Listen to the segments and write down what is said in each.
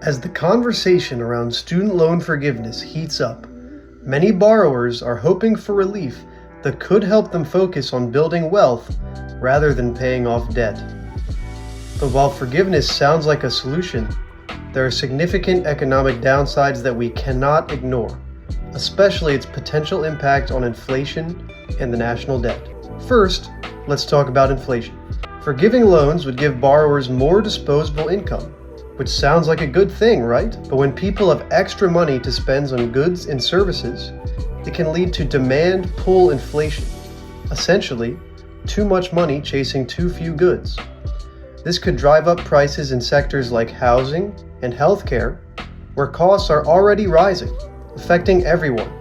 As the conversation around student loan forgiveness heats up, many borrowers are hoping for relief that could help them focus on building wealth rather than paying off debt. But while forgiveness sounds like a solution, there are significant economic downsides that we cannot ignore, especially its potential impact on inflation and the national debt. First, let's talk about inflation. Forgiving loans would give borrowers more disposable income, which sounds like a good thing, right? But when people have extra money to spend on goods and services, it can lead to demand pull inflation. Essentially, too much money chasing too few goods. This could drive up prices in sectors like housing and healthcare, where costs are already rising, affecting everyone,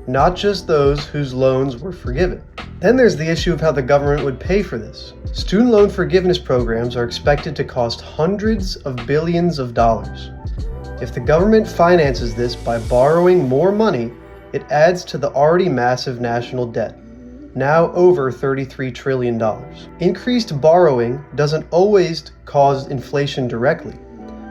not just those whose loans were forgiven. Then there's the issue of how the government would pay for this. Student loan forgiveness programs are expected to cost hundreds of billions of dollars. If the government finances this by borrowing more money, it adds to the already massive national debt, now over $33 trillion. Increased borrowing doesn't always cause inflation directly,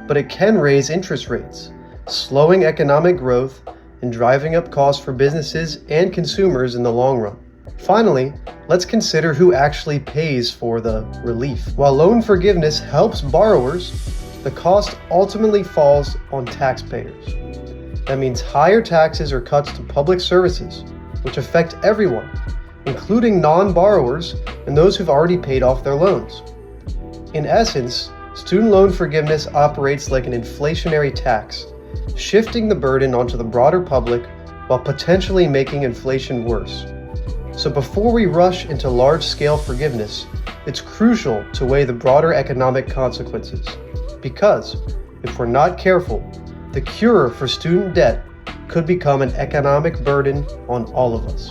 but it can raise interest rates, slowing economic growth and driving up costs for businesses and consumers in the long run. Finally, let's consider who actually pays for the relief. While loan forgiveness helps borrowers, the cost ultimately falls on taxpayers. That means higher taxes or cuts to public services, which affect everyone, including non-borrowers and those who've already paid off their loans. In essence, student loan forgiveness operates like an inflationary tax, shifting the burden onto the broader public while potentially making inflation worse. So before we rush into large-scale forgiveness, it's crucial to weigh the broader economic consequences. Because if we're not careful, the cure for student debt could become an economic burden on all of us.